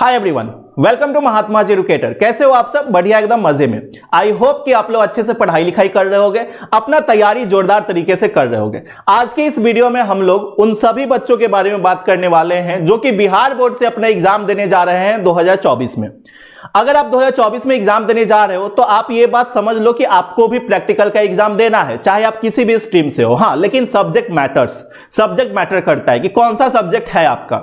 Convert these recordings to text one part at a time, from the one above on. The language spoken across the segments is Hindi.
Hi everyone, welcome to Mahatma ji educator. कैसे हो आप सब? बढ़िया, एकदम मजे में। आई होप कि आप लोग अच्छे से पढ़ाई लिखाई कर रहे होगे, अपना तैयारी जोरदार तरीके से कर रहे होगे। आज के इस वीडियो में हम लोग उन सभी बच्चों के बारे में बात करने वाले हैं जो कि बिहार बोर्ड से अपना एग्जाम देने जा रहे हैं 2024 में। अगर आप 2024 में एग्जाम देने जा रहे हो तो आप ये बात समझ लो कि आपको भी प्रैक्टिकल का एग्जाम देना है, चाहे आप किसी भी स्ट्रीम से हो। हाँ, लेकिन सब्जेक्ट मैटर्स, सब्जेक्ट मैटर करता है कि कौन सा सब्जेक्ट है आपका।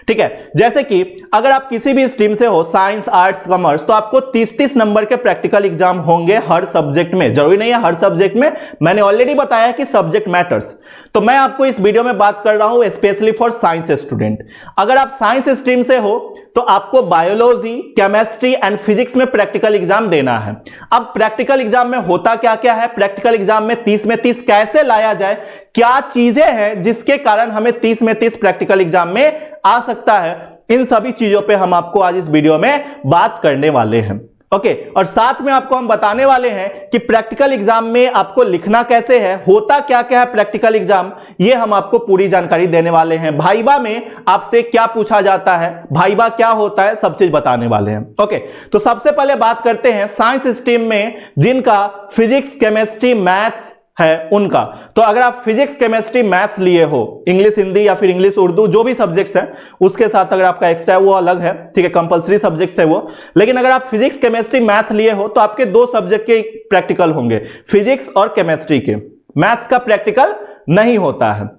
ठीक है, जैसे कि अगर आप किसी भी स्ट्रीम से हो, साइंस, आर्ट्स, कॉमर्स, तो आपको 30-30 नंबर के प्रैक्टिकल एग्जाम होंगे हर सब्जेक्ट में। जरूरी नहीं है हर सब्जेक्ट में, मैंने ऑलरेडी बताया कि सब्जेक्ट मैटर्स। तो मैं आपको इस वीडियो में बात कर रहा हूं स्पेशली फॉर साइंस स्टूडेंट। अगर आप साइंस स्ट्रीम से हो तो आपको बायोलॉजी, केमिस्ट्री एंड फिजिक्स में प्रैक्टिकल एग्जाम देना है। अब प्रैक्टिकल एग्जाम में होता क्या क्या है, प्रैक्टिकल एग्जाम में 30 में 30 कैसे लाया जाए, क्या चीजें हैं जिसके कारण हमें 30 में 30 प्रैक्टिकल एग्जाम में आ सकता है, इन सभी चीजों पे हम आपको आज इस वीडियो में बात करने वाले हैं। ओके, और साथ में आपको हम बताने वाले हैं कि प्रैक्टिकल एग्जाम में आपको लिखना कैसे है, होता क्या क्या है प्रैक्टिकल एग्जाम, ये हम आपको पूरी जानकारी देने वाले हैं। भाइबा में आपसे क्या पूछा जाता है, भाइबा क्या होता है, सब चीज बताने वाले हैं। ओके, तो सबसे पहले बात करते हैं साइंस स्ट्रीम में जिनका फिजिक्स, केमिस्ट्री, मैथ्स है उनका। तो अगर आप फिजिक्स, केमिस्ट्री, मैथ्स लिए हो, इंग्लिश हिंदी या फिर इंग्लिश उर्दू जो भी सब्जेक्ट्स हैं उसके साथ अगर आपका एक्स्ट्रा है वो अलग है, ठीक है, कंपलसरी सब्जेक्ट्स है वो। लेकिन अगर आप फिजिक्स, केमिस्ट्री, मैथ लिए हो तो आपके दो सब्जेक्ट के प्रैक्टिकल होंगे, फिजिक्स और केमिस्ट्री के। मैथ्स का प्रैक्टिकल नहीं होता है।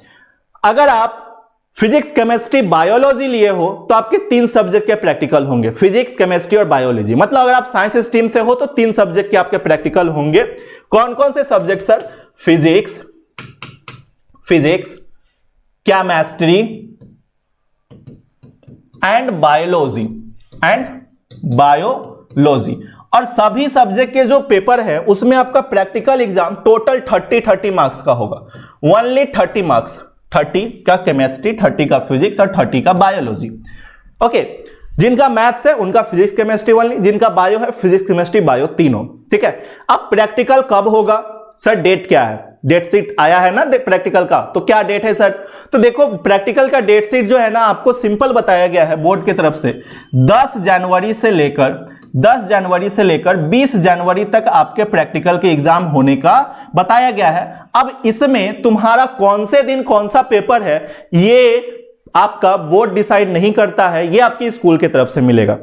अगर आप फिजिक्स, केमिस्ट्री, बायोलॉजी लिए हो तो आपके 3 सब्जेक्ट के प्रैक्टिकल होंगे, फिजिक्स, केमिस्ट्री और बायोलॉजी। मतलब अगर आप साइंस स्ट्रीम से हो तो 3 सब्जेक्ट के आपके प्रैक्टिकल होंगे। कौन कौन से subject sir? Physics, chemistry and biology. और सभी सब्जेक्ट के जो पेपर है उसमें आपका प्रैक्टिकल एग्जाम टोटल 30 मार्क्स का होगा। ओनली 30 मार्क्स, 30 का केमिस्ट्री, 30 का फिजिक्स और 30 का बायोलॉजी। ओके, जिनका मैथ्स है उनका फिजिक्स, केमिस्ट्री ओनली, जिनका बायो है फिजिक्स, केमिस्ट्री, बायो तीनों। ठीक है, अब प्रैक्टिकल कब होगा सर? डेट क्या है? डेट शीट आया है ना प्रैक्टिकल का, तो क्या डेट है सर? तो देखो, प्रैक्टिकल का डेट शीट जो है ना आपको सिंपल बताया गया है बोर्ड की तरफ से। 10 जनवरी से लेकर 20 जनवरी तक आपके प्रैक्टिकल के एग्जाम होने का बताया गया है। अब इसमें तुम्हारा कौन से दिन कौन सा पेपर है ये आपका बोर्ड डिसाइड नहीं करता है, ये आपकी स्कूल की तरफ से मिलेगा।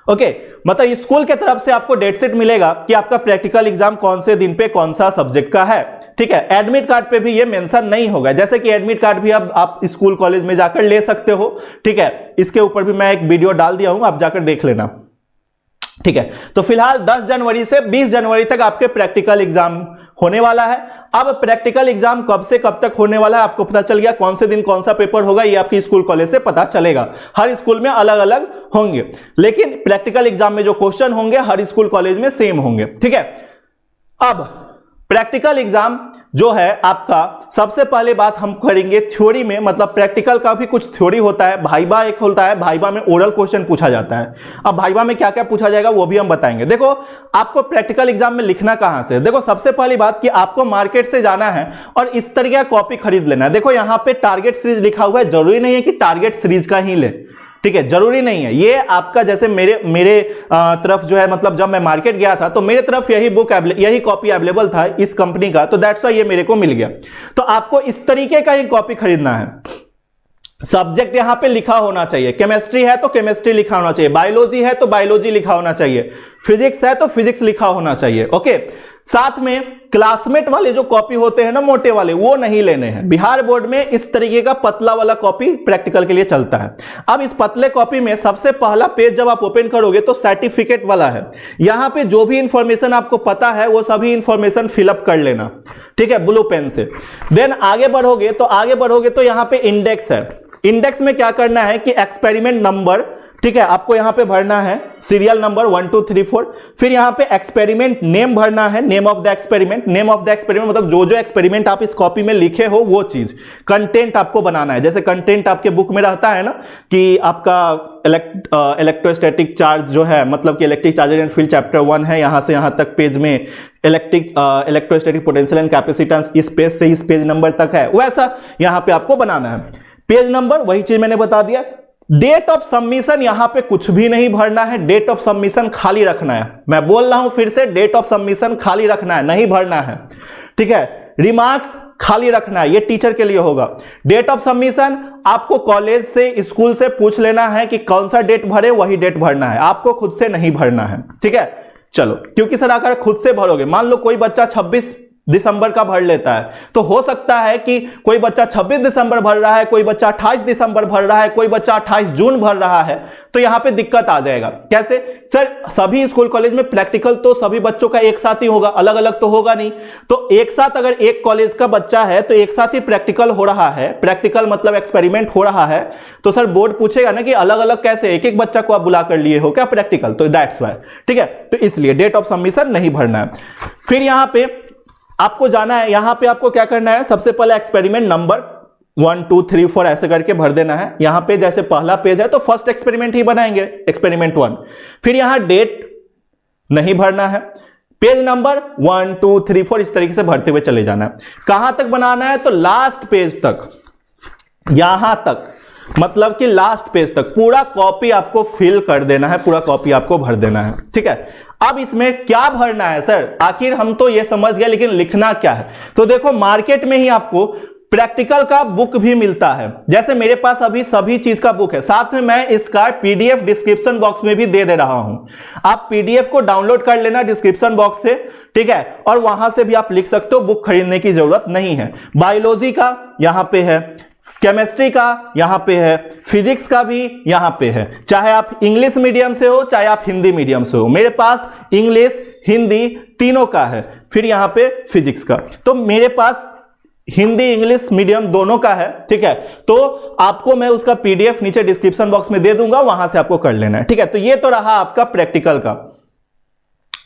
ओके, मतलब स्कूल के तरफ से आपको डेट शीट मिलेगा कि आपका प्रैक्टिकल एग्जाम कौन से दिन पे कौन सा सब्जेक्ट का है। ठीक है, एडमिट कार्ड पे भी ये मेंशन नहीं होगा, जैसे कि एडमिट कार्ड भी अब आप स्कूल कॉलेज में जाकर ले सकते हो। ठीक है, इसके ऊपर भी मैं एक वीडियो डाल दिया हूं, आप जाकर देख लेना। ठीक है, तो फिलहाल 10 जनवरी से 20 जनवरी तक आपके प्रैक्टिकल एग्जाम होने वाला है। अब प्रैक्टिकल एग्जाम कब से कब तक होने वाला है आपको पता चल गया, कौन से दिन कौन सा पेपर होगा ये आपकी स्कूल कॉलेज से पता चलेगा। हर स्कूल में अलग अलग होंगे, लेकिन प्रैक्टिकल एग्जाम में जो क्वेश्चन होंगे हर स्कूल कॉलेज में सेम होंगे। ठीक है, अब प्रैक्टिकल एग्जाम जो है आपका, सबसे पहले बात हम करेंगे थ्योरी में, मतलब प्रैक्टिकल का भी कुछ थ्योरी होता है, भाइबा एक होता है, भाइबा में ओरल क्वेश्चन पूछा जाता है। अब भाइबा में क्या क्या पूछा जाएगा वो भी हम बताएंगे। देखो, आपको प्रैक्टिकल एग्जाम में लिखना कहां से? देखो, सबसे पहली बात कि आपको मार्केट से जाना है और इस तरीके का कॉपी खरीद लेना है। देखो, यहां पे टारगेट सीरीज लिखा हुआ है, जरूरी नहीं है कि टारगेट सीरीज का ही ले, ठीक है, जरूरी नहीं है। ये आपका जैसे मेरे तरफ जो है, मतलब जब मैं मार्केट गया था तो मेरे तरफ यही कॉपी अवेलेबल था इस कंपनी का, तो दैट्स व्हाई ये मेरे को मिल गया। तो आपको इस तरीके का ही कॉपी खरीदना है। सब्जेक्ट यहां पे लिखा होना चाहिए, केमिस्ट्री है तो केमिस्ट्री लिखा होना चाहिए, बायोलॉजी है तो बायोलॉजी लिखा होना चाहिए, फिजिक्स है तो फिजिक्स लिखा होना चाहिए। ओके, साथ में क्लासमेट वाले जो कॉपी होते हैं ना मोटे वाले, वो नहीं लेने हैं। बिहार बोर्ड में इस तरीके का पतला वाला कॉपी प्रैक्टिकल के लिए चलता है। अब इस पतले कॉपी में सबसे पहला पेज जब आप ओपन करोगे तो सर्टिफिकेट वाला है, यहां पे जो भी इंफॉर्मेशन आपको पता है वो सभी इंफॉर्मेशन फिलअप कर लेना। ठीक है, ब्लू पेन से। देन आगे बढ़ोगे तो यहां पे इंडेक्स है। इंडेक्स में क्या करना है कि एक्सपेरिमेंट नंबर, ठीक है, आपको यहां पे भरना है सीरियल नंबर 1 2 3 4। फिर यहां पे एक्सपेरिमेंट नेम भरना है, name of the experiment. Name of the experiment मतलब जो जो एक्सपेरिमेंट आप इस कॉपी में लिखे हो वो चीज। कंटेंट आपको बनाना है, जैसे कंटेंट आपके बुक में रहता है ना कि आपका इलेक्ट्रोस्टैटिक चार्ज जो है, मतलब कि electric charge and field chapter 1 है, यहां से यहां तक पेज में इलेक्ट्रोस्टैटिक पोटेंशियल एंड कैपेसिटेंस इस पेज से इस पेज नंबर तक है, वैसा यहां पे आपको बनाना है। पेज नंबर वही चीज मैंने बता दिया, डेट ऑफ सबमिशन यहां पे कुछ भी नहीं भरना है, डेट ऑफ सबमिशन खाली रखना है। मैं बोल रहा हूं फिर से, डेट ऑफ सबमिशन खाली रखना है, नहीं भरना है, ठीक है। रिमार्क्स खाली रखना है, ये टीचर के लिए होगा। डेट ऑफ सबमिशन आपको कॉलेज से, स्कूल से पूछ लेना है कि कौन सा डेट भरे, वही डेट भरना है, आपको खुद से नहीं भरना है, ठीक है। चलो, क्योंकि सर अगर खुद से भरोगे, मान लो कोई बच्चा 26 दिसंबर का भर लेता है, तो हो सकता है कि कोई बच्चा 26 दिसंबर भर रहा है, कोई बच्चा 28 दिसंबर भर रहा है, कोई बच्चा 28 जून भर रहा है, तो यहां पे दिक्कत आ जाएगा। कैसे सर, सभी स्कूल कॉलेज में प्रैक्टिकल तो सभी बच्चों का एक साथ ही होगा, अलग अलग तो होगा नहीं। तो एक साथ अगर एक कॉलेज का बच्चा है तो एक साथ ही प्रैक्टिकल हो रहा है, प्रैक्टिकल मतलब एक्सपेरिमेंट हो रहा है, तो सर बोर्ड पूछेगा ना कि अलग अलग कैसे, एक एक बच्चा को आप बुला कर लिए हो क्या प्रैक्टिकल, तो दैट्स व्हाई, ठीक है। तो इसलिए डेट ऑफ सबमिशन नहीं भरना है। फिर यहां पे आपको जाना है, यहां पे आपको क्या करना है, सबसे पहले एक्सपेरिमेंट नंबर 1 2 3 4 ऐसे करके भर देना है। यहां पे जैसे पहला पेज है तो फर्स्ट एक्सपेरिमेंट ही बनाएंगे, एक्सपेरिमेंट 1। फिर यहां डेट नहीं भरना है, पेज नंबर 1 2 3 4 इस तरीके से भरते हुए चले जाना है। कहां तक बनाना है, तो लास्ट पेज तक, यहां तक, मतलब कि लास्ट पेज तक पूरा कॉपी आपको फिल कर देना है, पूरा कॉपी आपको भर देना है, ठीक है। अब इसमें क्या भरना है सर, आखिर हम तो ये समझ गए, लेकिन लिखना क्या है। तो देखो, मार्केट में ही आपको प्रैक्टिकल का बुक भी मिलता है, जैसे मेरे पास अभी सभी चीज का बुक है, साथ में मैं इसका पीडीएफ डिस्क्रिप्शन बॉक्स में भी दे रहा हूं। आप पीडीएफ को डाउनलोड कर लेना डिस्क्रिप्शन बॉक्स से, ठीक है, और वहां से भी आप लिख सकते हो, बुक खरीदने की जरूरत नहीं है। बायोलॉजी का यहां पे है, केमिस्ट्री का यहां पे है, फिजिक्स का भी यहां पे है, चाहे आप इंग्लिश मीडियम से हो चाहे आप हिंदी मीडियम से हो। मेरे पास इंग्लिश हिंदी तीनों का है। फिर यहां पे फिजिक्स का, तो मेरे पास हिंदी इंग्लिश मीडियम दोनों का है, ठीक है। तो आपको मैं उसका पीडीएफ नीचे डिस्क्रिप्शन बॉक्स में दे दूंगा, वहां से आपको कर लेना है, ठीक है। तो ये तो रहा आपका प्रैक्टिकल का।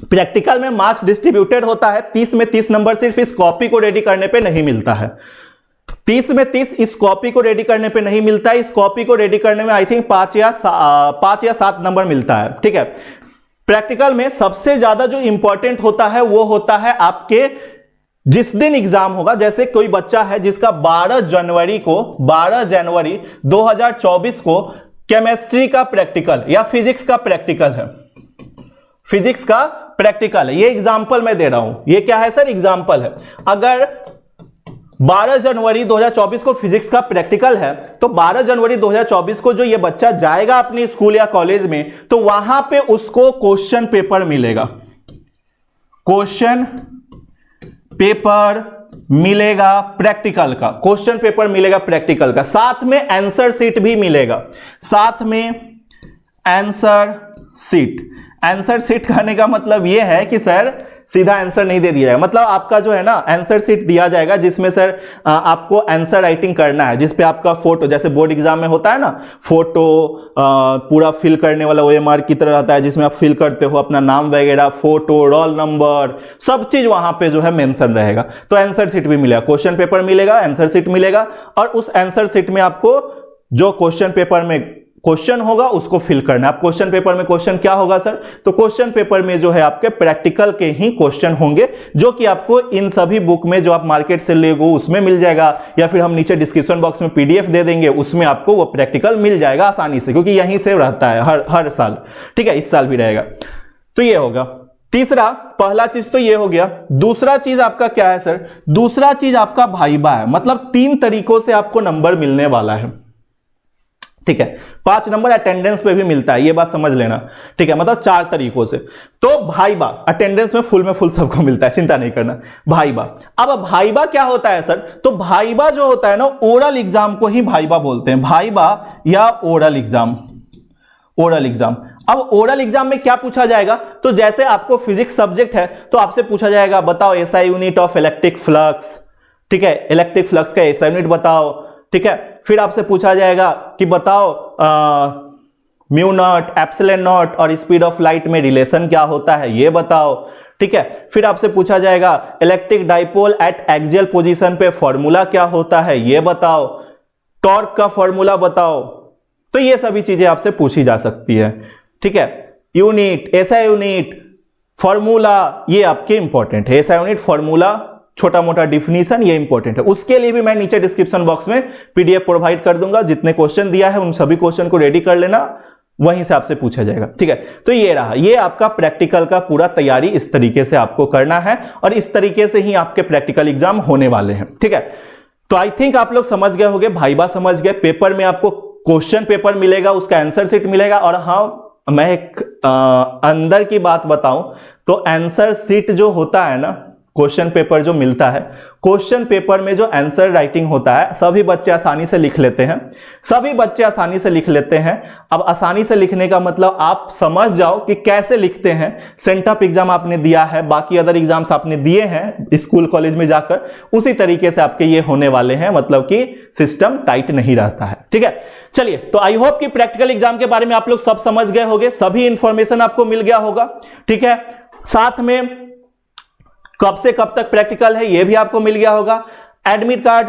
प्रैक्टिकल में मार्क्स डिस्ट्रीब्यूटेड होता है, 30 में 30 नंबर सिर्फ इस कॉपी को रेडी करने पे नहीं मिलता है, 30 में 30 इस कॉपी को रेडी करने पे नहीं मिलता है। इस कॉपी को रेडी करने में आई थिंक 5 या 7 नंबर मिलता है, ठीक है। प्रैक्टिकल में सबसे ज्यादा जो इंपॉर्टेंट होता है वो होता है आपके जिस दिन एग्जाम होगा। जैसे कोई बच्चा है जिसका 12 जनवरी 2024 को केमिस्ट्री का प्रैक्टिकल या फिजिक्स का प्रैक्टिकल है, फिजिक्स का प्रैक्टिकल है, ये एग्जांपल मैं दे रहा हूं, ये क्या है सर, एग्जांपल है। अगर 12 जनवरी 2024 को फिजिक्स का प्रैक्टिकल है, तो 12 जनवरी 2024 को जो ये बच्चा जाएगा अपने स्कूल या कॉलेज में, तो वहां पे उसको क्वेश्चन पेपर मिलेगा, क्वेश्चन पेपर मिलेगा प्रैक्टिकल का, क्वेश्चन पेपर मिलेगा प्रैक्टिकल का, साथ में आंसर शीट भी मिलेगा, साथ में आंसर शीट। आंसर शीट कहने का मतलब यह है कि सर सीधा आंसर नहीं दे दिया जाएगा, मतलब आपका जो है ना आंसर शीट दिया जाएगा, जिसमें सर आपको आंसर राइटिंग करना है, जिसपे आपका फोटो, जैसे बोर्ड एग्जाम में होता है ना फोटो पूरा फिल करने वाला OMR की तरह रहता है, जिसमें आप फिल करते हो अपना नाम वगैरह, फोटो, रोल नंबर, सब चीज वहां पे जो है मेंशन रहेगा। तो आंसर शीट भी मिलेगा, क्वेश्चन पेपर मिलेगा, आंसर शीट मिलेगा, और उस आंसर शीट में आपको जो क्वेश्चन पेपर में क्वेश्चन होगा उसको फिल करना है। आप क्वेश्चन पेपर में क्वेश्चन क्या होगा सर, तो क्वेश्चन पेपर में जो है आपके प्रैक्टिकल के ही क्वेश्चन होंगे, जो कि आपको इन सभी बुक में जो आप मार्केट से लेगो उसमें मिल जाएगा, या फिर हम नीचे डिस्क्रिप्शन बॉक्स में पीडीएफ दे देंगे, उसमें आपको वो प्रैक्टिकल मिल जाएगा आसानी से, क्योंकि यहीं से रहता है हर साल, ठीक है, इस साल भी रहेगा। तो ये होगा तीसरा, पहला चीज तो ये हो गया। दूसरा चीज आपका क्या है सर, दूसरा चीज आपका भाइबा है, मतलब 3 तरीकों से आपको नंबर मिलने वाला है, ठीक है। 5 नंबर अटेंडेंस पे भी मिलता है, ये बात समझ लेना, ठीक है, मतलब 4 तरीकों से। तो भाइबा अटेंडेंस में फुल सबको मिलता है, चिंता नहीं करना। भाइबा, अब भाइबा क्या होता है सर, तो भाइबा जो होता है ना, ओरल एग्जाम को ही भाइबा बोलते हैं, भाइबा या ओरल एग्जाम, ओरल एग्जाम। अब ओरल एग्जाम में क्या पूछा जाएगा, तो जैसे आपको फिजिक्स सब्जेक्ट है तो आपसे पूछा जाएगा बताओ SI unit of electric flux, ठीक है, इलेक्ट्रिक फ्लक्स का एसआई यूनिट बताओ, ठीक है। फिर आपसे पूछा जाएगा कि बताओ म्यू नॉट, एप्सिलॉन नॉट और स्पीड ऑफ लाइट में रिलेशन क्या होता है, ये बताओ, ठीक है। फिर आपसे पूछा जाएगा electric dipole at axial position पे फॉर्मूला क्या होता है, ये बताओ, टॉर्क का फॉर्मूला बताओ। तो ये सभी चीजें आपसे पूछी जा सकती है, ठीक है। यूनिट, एसआई यूनिट, फॉर्मूला, ये आपके इंपॉर्टेंट है, एसआई यूनिट, फॉर्मूला, छोटा मोटा डिफिनीशन, ये इंपॉर्टेंट है। उसके लिए भी मैं नीचे डिस्क्रिप्शन बॉक्स में पीडीएफ प्रोवाइड कर दूंगा। जितने क्वेश्चन दिया है उन सभी क्वेश्चन को रेडी कर लेना, वहीं से आपसे पूछा जाएगा, ठीक है। तो ये रहा, ये आपका प्रैक्टिकल का पूरा तैयारी इस तरीके से आपको करना है और इस तरीके से ही आपके प्रैक्टिकल एग्जाम होने वाले हैं, ठीक है। तो आई थिंक आप लोग समझ गए होंगे, भाईबा समझ गए। पेपर में आपको क्वेश्चन पेपर मिलेगा, उसका आंसर शीट मिलेगा। और हाँ, मैं एक अंदर की बात बताऊं तो आंसर शीट जो होता है ना, क्वेश्चन पेपर जो मिलता है, क्वेश्चन पेपर में जो आंसर राइटिंग होता है सभी बच्चे आसानी से लिख लेते हैं, सभी बच्चे आसानी से लिख लेते हैं। अब आसानी से लिखने का मतलब आप समझ जाओ कि कैसे लिखते हैं। सेंटअप एग्जाम आपने दिया है, बाकी अदर एग्जाम्स आपने दिए हैं स्कूल कॉलेज में जाकर, उसी तरीके से आपके ये होने वाले हैं, मतलब कि सिस्टम टाइट नहीं रहता है, ठीक है। चलिए, तो आई होप कि प्रैक्टिकल एग्जाम के बारे में आप लोग सब समझ गए होंगे, सभी इंफॉर्मेशन आपको मिल गया होगा, ठीक है। साथ में कब से कब तक प्रैक्टिकल है ये भी आपको मिल गया होगा। एडमिट कार्ड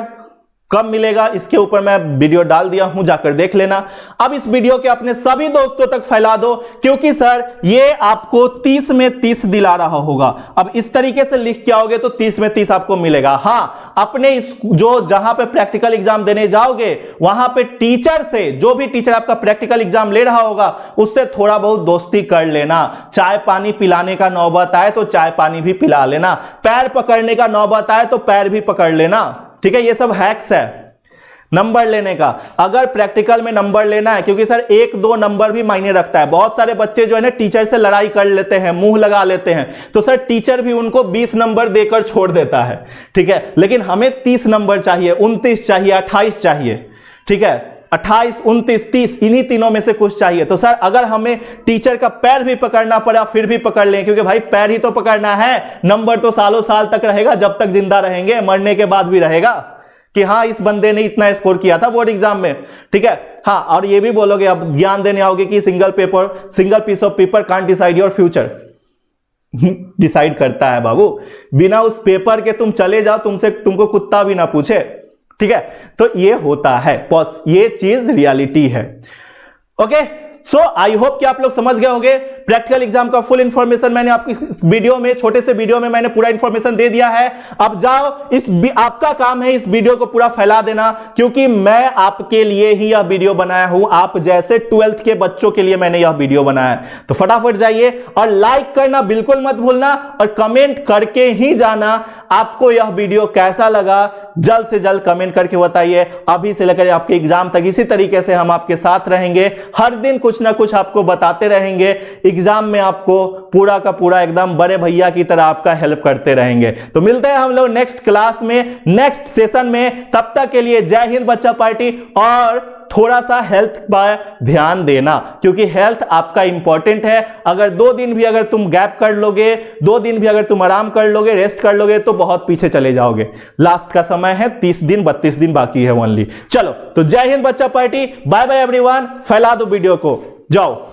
कब मिलेगा इसके ऊपर मैं वीडियो डाल दिया हूं, जाकर देख लेना। अब इस वीडियो के अपने सभी दोस्तों तक फैला दो, क्योंकि सर ये आपको 30 में 30 दिला रहा होगा। अब इस तरीके से लिख के आओगे तो 30 में 30 आपको मिलेगा। हाँ, अपने जो जहां पे प्रैक्टिकल एग्जाम देने जाओगे वहां पे टीचर से, जो भी टीचर आपका प्रैक्टिकल एग्जाम ले रहा होगा उससे थोड़ा बहुत दोस्ती कर लेना। चाय पानी पिलाने का नौबत आए तो चाय पानी भी पिला लेना, पैर पकड़ने का नौबत आए तो पैर भी पकड़ लेना, ठीक है। ये सब हैक्स है नंबर लेने का। अगर प्रैक्टिकल में नंबर लेना है, क्योंकि सर 1-2 नंबर भी मायने रखता है। बहुत सारे बच्चे जो है ना टीचर से लड़ाई कर लेते हैं, मुंह लगा लेते हैं, तो सर टीचर भी उनको 20 नंबर देकर छोड़ देता है, ठीक है। लेकिन हमें 30 नंबर चाहिए, 29 चाहिए, 28 चाहिए, ठीक है। 28, 29, 30 इन्हीं तीनों में से कुछ चाहिए। तो सर अगर हमें टीचर का पैर भी पकड़ना पड़ा फिर भी पकड़ लें, क्योंकि भाई पैर ही तो पकड़ना है, नंबर तो सालों साल तक रहेगा, जब तक जिंदा रहेंगे, मरने के बाद भी रहेगा कि हाँ इस बंदे ने इतना स्कोर किया था बोर्ड एग्जाम में, ठीक है। हाँ, और ये भी बोलोगे, अब ज्ञान देने आओगे कि single piece of paper can't decide your future. Decide करता है बाबू, बिना उस पेपर के तुम चले जाओ, तुमको कुत्ता भी ना पूछे, ठीक है। तो ये होता है, ये चीज रियलिटी है, ओके। सो आई होप कि आप लोग समझ गए होंगे। प्रैक्टिकल एग्जाम का फुल इंफॉर्मेशन मैंने आपको इस वीडियो में, छोटे से वीडियो में मैंने पूरा इंफॉर्मेशन दे दिया है। अब जाओ, आपका काम है इस वीडियो को पूरा फैला देना, क्योंकि मैं आपके लिए ही यह वीडियो बनाया हूं, आप जैसे 12th के बच्चों के लिए मैंने यह वीडियो बनाया है। तो फटाफट जाइए और लाइक करना बिल्कुल मत भूलना, और कमेंट करके ही जाना आपको यह वीडियो कैसा लगा। जल्द से जल्द कमेंट करके बताइए। अभी से लेकर आपके एग्जाम तक इसी तरीके से हम आपके साथ रहेंगे, हर दिन कुछ ना कुछ आपको बताते रहेंगे। एग्जाम में आपको पूरा का पूरा एकदम बड़े भैया की तरह आपका हेल्प करते रहेंगे। तो मिलते हैं हम लोग नेक्स्ट क्लास में, नेक्स्ट सेशन में। तब तक के लिए जय हिंद बच्चा पार्टी। और थोड़ा सा हेल्थ पर ध्यान देना, क्योंकि हेल्थ आपका इंपॉर्टेंट है। अगर 2 दिन भी अगर तुम गैप कर लोगे, 2 दिन भी अगर तुम आराम कर लोगे, रेस्ट कर लोगे, तो बहुत पीछे चले जाओगे। लास्ट का समय है 30 दिन, 32 दिन बाकी है ओनली। चलो, तो जय हिंद बच्चा पार्टी, बाय बाय एवरीवन। फैला दो वीडियो को, जाओ।